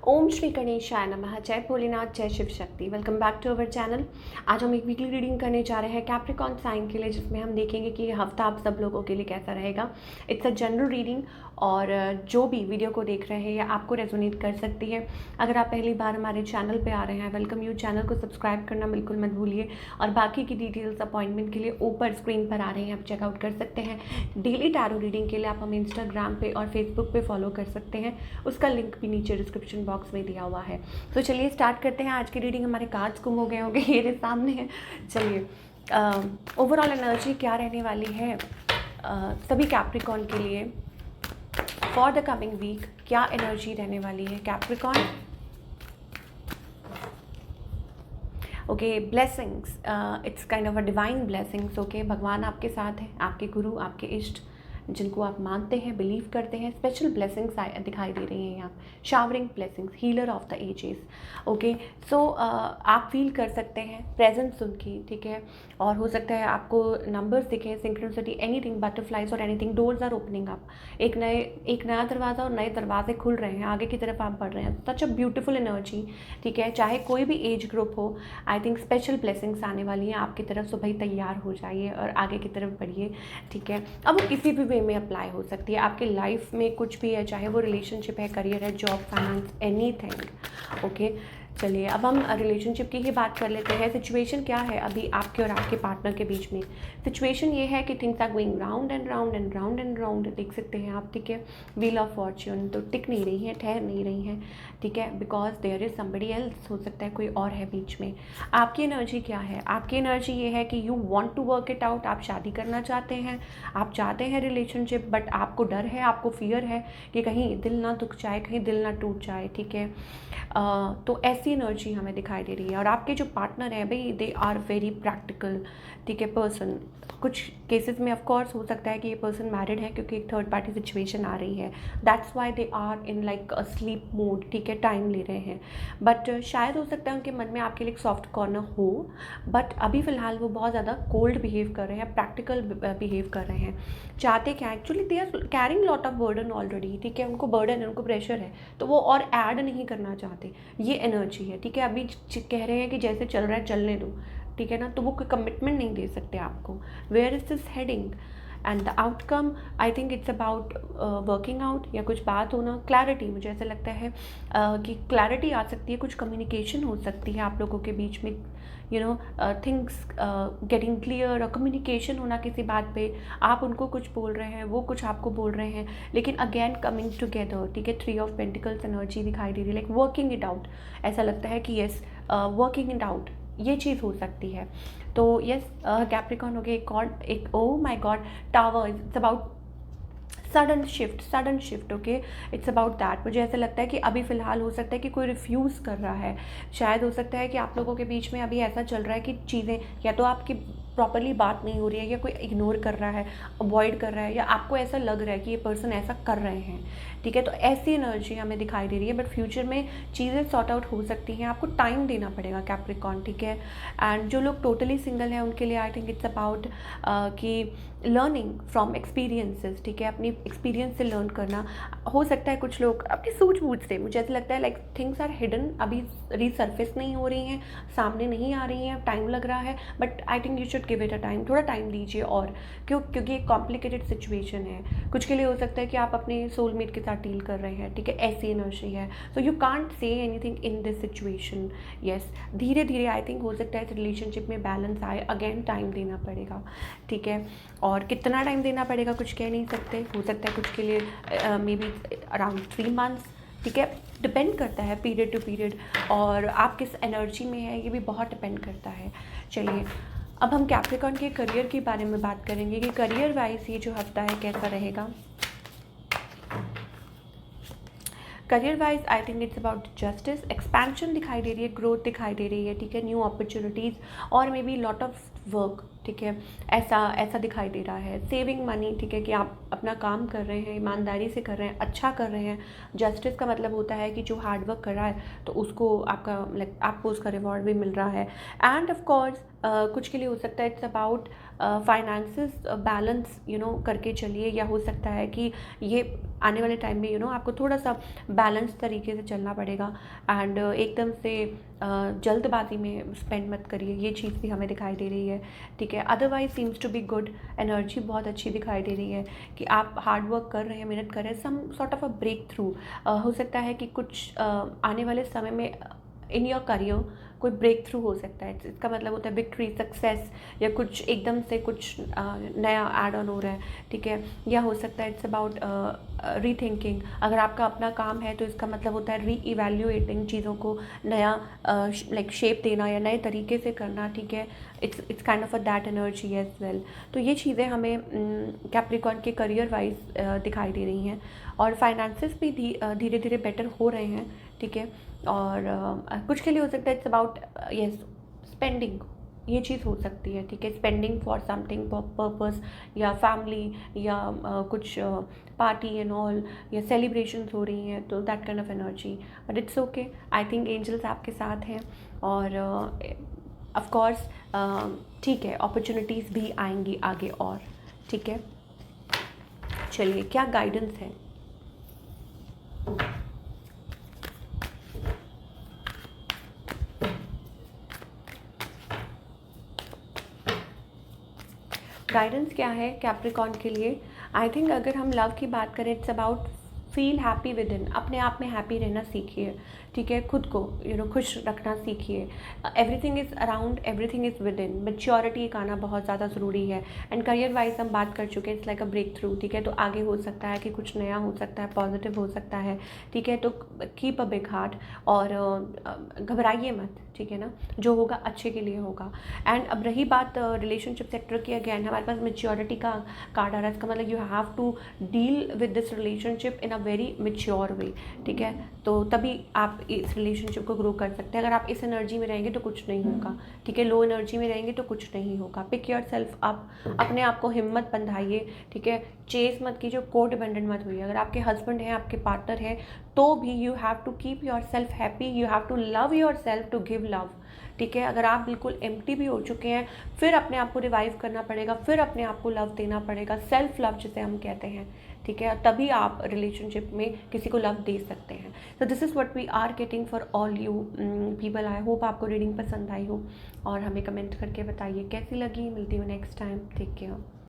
ओम श्री गणेशाय नमः। जय भोलेनाथ, जय Shiva Shakti. Welcome back to our channel. आज हम एक वीकली रीडिंग करने जा रहे हैं कैप्रिकॉन साइन के लिए, जिसमें हम देखेंगे कि ये हफ्ता आप सब लोगों के लिए कैसा रहेगा। इट्स अ जनरल रीडिंग और जो भी वीडियो को देख रहे हैं या आपको रेजोनेट कर सकती है। अगर आप पहली बार हमारे चैनल पे आ रहे हैं, वेलकम यू। चैनल को सब्सक्राइब करना बिल्कुल मत भूलिए और बाकी की डिटेल्स अपॉइंटमेंट के लिए ऊपर स्क्रीन पर आ रही हैं, आप चेकआउट कर सकते हैं। डेली टैरो रीडिंग के लिए आप हमें इंस्टाग्राम पे और फेसबुक पे फॉलो कर सकते हैं, उसका लिंक भी नीचे डिस्क्रिप्शन बॉक्स में दिया हुआ है। तो चलिए स्टार्ट करते हैं आज की रीडिंग। हमारे कार्ड्स गुम हो गए होंगे, ये सामने है। चलिए, ओवरऑल एनर्जी क्या रहने वाली है सभी कैप्रिकॉन के लिए फॉर द कमिंग वीक, क्या एनर्जी रहने वाली है Capricorn. Okay, blessings, it's kind of a divine blessings. Okay, भगवान आपके साथ हैं, आपके गुरु, आपके इष्ट, जिनको आप मानते हैं, बिलीव करते हैं। स्पेशल ब्लेसिंग्स दिखाई दे रही हैं यहाँ, showering blessings, healer of the ages. Okay, so आप फील कर सकते हैं प्रेजेंस उनकी, ठीक है। और हो सकता है आपको नंबर्स दिखें, सिंक्रोनिसिटी, एनीथिंग, बटरफ्लाइज और anything. Doors are opening up, एक नया दरवाज़ा और नए दरवाजे खुल रहे हैं, आगे की तरफ आप बढ़ रहे हैं। सच अ ब्यूटीफुल एनर्जी, ठीक है। चाहे कोई भी एज ग्रुप हो, आई थिंक स्पेशल ब्लेसिंग्स आने वाली हैं आपकी तरफ। सो भाई तैयार हो जाइए और आगे की तरफ बढ़िए, ठीक है। अब वो किसी भी वे में अप्लाई हो सकती है आपकी लाइफ में, कुछ भी है, चाहे वो रिलेशनशिप है, करियर है, जॉब, फाइनेंस, एनीथिंग। ओके, चलिए अब हम रिलेशनशिप की ही बात कर लेते हैं। सिचुएशन क्या है अभी आपके और आपके पार्टनर के बीच में। सिचुएशन ये है कि things are going round and round and round and round, देख सकते हैं आप, ठीक है। व्हील ऑफ फॉर्च्यून तो टिक नहीं रही है, ठहर नहीं रही है, ठीक है, because there is somebody else, हो सकता है कोई और है बीच में। आपकी एनर्जी क्या है? आपकी एनर्जी ये है कि you want to work it out, आप शादी करना चाहते हैं, आप चाहते हैं रिलेशनशिप, बट आपको डर है, आपको फियर है कि कहीं दिल ना दुख जाए, कहीं दिल ना टूट जाए, ठीक है। तो ऐसी एनर्जी हमें दिखाई दे रही है। और आपके जो पार्टनर हैं भाई, दे आर वेरी प्रैक्टिकल, ठीक है, पर्सन। कुछ केसेस में ऑफ कोर्स हो सकता है कि ये पर्सन मैरिड है, क्योंकि एक थर्ड पार्टी सिचुएशन आ रही है। That's why they are in like a sleep mode, ठीक है, टाइम ले रहे हैं। बट शायद हो सकता है उनके मन में आपके लिए एक सॉफ्ट कॉर्नर हो, बट अभी फ़िलहाल वो बहुत ज़्यादा कोल्ड बिहेव कर रहे हैं, प्रैक्टिकल बिहेव कर रहे हैं। चाहते क्या, actually they are carrying lot of burden already, ठीक है, उनको बर्डन है, उनको प्रेशर है, तो वो और ऐड नहीं करना चाहते। ये एनर्जी है, ठीक है। अभी कह रहे हैं कि जैसे चल रहा है चलने दो, ठीक है ना, तो वो कोई कमिटमेंट नहीं दे सकते आपको। Where is this heading and the outcome, I think it's about working out, या कुछ बात होना, क्लैरिटी। मुझे ऐसा लगता है कि क्लैरिटी आ सकती है, कुछ कम्युनिकेशन हो सकती है आप लोगों के बीच में, you know, things getting clear, और कम्युनिकेशन होना किसी बात पे। आप उनको कुछ बोल रहे हैं, वो कुछ आपको बोल रहे हैं, लेकिन अगेन कमिंग टुगेदर, ठीक है। 3 ऑफ पेंटिकल्स एनर्जी दिखाई दे रही है, लाइक वर्किंग इट आउट। ऐसा लगता है कि येस, वर्किंग इट आउट, ये चीज़ हो सकती है। तो यस, कैप्रिकॉन हो गया एक और, एक oh my God, tower. It's about sudden shift, okay, it's about that. मुझे ऐसा लगता है कि अभी फ़िलहाल हो सकता है कि कोई रिफ्यूज़ कर रहा है। शायद हो सकता है कि आप लोगों के बीच में अभी ऐसा चल रहा है कि चीज़ें या तो आपकी प्रॉपरली बात नहीं हो रही है, या कोई इग्नोर कर रहा है, अवॉइड कर रहा है, या आपको ऐसा लग रहा है कि ये पर्सन ऐसा कर रहे हैं, ठीक है। तो ऐसी एनर्जी हमें दिखाई दे रही है, बट फ्यूचर में चीज़ें सॉर्ट आउट हो सकती हैं। आपको टाइम देना पड़ेगा कैप्रिकॉन, ठीक है। एंड जो लोग टोटली सिंगल हैं उनके लिए आई थिंक इट्स अबाउट कि लर्निंग फ्रॉम एक्सपीरियंसेस, ठीक है, अपनी एक्सपीरियंस से लर्न करना। हो सकता है कुछ लोग अपनी सूझबूझ से, मुझे ऐसा लगता है लाइक थिंग्स आर हिडन, अभी रिसर्फेस नहीं हो रही हैं, सामने नहीं आ रही हैं, टाइम लग रहा है, but I think you should give it a time, थोड़ा टाइम दीजिए। और क्योंकि एक कॉम्प्लिकेटेड सिचुएशन है। कुछ के लिए हो सकता है कि आप अपने सोलमेट के साथ डील कर रहे हैं, ठीक है, ऐसी एनर्जी है। So you can't say anything in this situation. Yes, धीरे धीरे आई थिंक हो सकता है इस रिलेशनशिप में बैलेंस आए, अगेन टाइम देना पड़ेगा, ठीक है। और कितना टाइम देना पड़ेगा कुछ कह नहीं सकते, हो सकता है कुछ के लिए मे बी अराउंड 3 मंथ्स, ठीक है, डिपेंड करता है पीरियड टू पीरियड, और आप किस एनर्जी में है ये भी बहुत डिपेंड करता है। चलिए अब हम कैप्रिकॉन के करियर के बारे में बात करेंगे कि करियर वाइज ये जो हफ्ता है कैसा रहेगा। Career wise I think it's about justice, expansion दिखाई दे रही है, ग्रोथ दिखाई दे रही है, ठीक है, न्यू अपॉर्चुनिटीज़ और may be lot of work, ठीक है, ऐसा दिखाई दे रहा है। सेविंग मनी, ठीक है, कि आप अपना काम कर रहे हैं, ईमानदारी से कर रहे हैं, अच्छा कर रहे हैं। जस्टिस का मतलब होता है कि जो हार्ड वर्क कर रहा है तो उसको आपको उसका रिवॉर्ड भी मिल रहा है। एंड ऑफ कोर्स कुछ के लिए हो सकता है इट्स अबाउट फाइनेंसेस बैलेंस करके चलिए, या हो सकता है कि ये आने वाले टाइम में आपको थोड़ा सा बैलेंस तरीके से चलना पड़ेगा। एंड एकदम से जल्दबाजी में स्पेंड मत करिए, ये चीज़ भी हमें दिखाई दे रही है, ठीक है। Otherwise seems to be good, energy बहुत अच्छी दिखाई दे रही है कि आप हार्ड वर्क कर रहे हैं, मेहनत कर रहे हैं, some sort of a breakthrough हो सकता है कि कुछ आने वाले समय में इन योर करियर कोई ब्रेक थ्रू हो सकता है। इसका मतलब होता है विक्ट्री, सक्सेस, या कुछ एकदम से कुछ नया ऐड ऑन हो रहा है, ठीक है। या हो सकता है इट्स अबाउट रीथिंकिंग, अगर आपका अपना काम है तो इसका मतलब होता है री इवैल्यूएटिंग, चीज़ों को नया लाइक शेप देना या नए तरीके से करना, ठीक है। It's kind of a that energy as well. तो ये चीज़ें हमें कैप्रिकॉर्न के करियर वाइज दिखाई दे रही हैं, और फाइनेंसेस भी धीरे धीरे बेटर हो रहे हैं, ठीक है। और कुछ के लिए हो सकता है इट्स अबाउट यस स्पेंडिंग, ये चीज़ हो सकती है, ठीक है। स्पेंडिंग फॉर समथिंग पर्पस, या फैमिली, या कुछ पार्टी एंड ऑल, या सेलिब्रेशंस हो रही हैं, तो that kind of energy. But it's okay, I think angels आपके साथ हैं, और ऑफ कोर्स ठीक है, अपॉर्चुनिटीज़ भी आएंगी आगे और, ठीक है। चलिए, क्या गाइडेंस है? गाइडेंस क्या है कैप्रिकॉर्न के लिए? आई थिंक अगर हम लव की बात करें, it's about feel happy with in, अपने आप में हैप्पी रहना सीखिए, ठीक है। खुद को खुश रखना सीखिए। Everything is around, everything is with in. Maturity एक आना बहुत ज़्यादा ज़रूरी है। एंड करियर वाइज हम बात कर चुके हैं, it's like a breakthrough, ठीक है। तो आगे हो सकता है कि कुछ नया हो सकता है, पॉजिटिव हो सकता है, ठीक है। तो कीप अ बिग हार्ट, और घबराइए मत, ठीक है ना। जो होगा अच्छे के लिए होगा। एंड अब रही बात रिलेशनशिप सेक्टर की, अगेन हमारे पास मैच्योरिटी का कार्ड आ रहा है। इसका मतलब you have to deal with this relationship in a very mature way, ठीक है। तो तभी आप इस रिलेशनशिप को ग्रो कर सकते हैं। अगर आप इस एनर्जी में रहेंगे तो कुछ नहीं होगा, ठीक है। लो एनर्जी में रहेंगे तो कुछ नहीं होगा। पिक योर सेल्फ अप, अपने आप को हिम्मत बंधाइए, ठीक है। चेस मत कीजिए, को डिपेंडेंट मत होइए। अगर आपके हस्बैंड हैं, आपके पार्टनर है, तो भी you have to keep yourself happy, you have to love yourself to give love, ठीक है। अगर आप बिल्कुल एम्प्टी भी हो चुके हैं, फिर अपने आप को रिवाइव करना पड़ेगा, फिर अपने आप को लव देना पड़ेगा, सेल्फ लव जिसे हम कहते हैं, ठीक है। तभी आप रिलेशनशिप में किसी को लव दे सकते हैं। So this is what we are getting for all you people. I hope आपको रीडिंग पसंद आई हो, और हमें कमेंट करके बताइए कैसी लगी। मिलती हूँ नेक्स्ट टाइम, टेक केयर।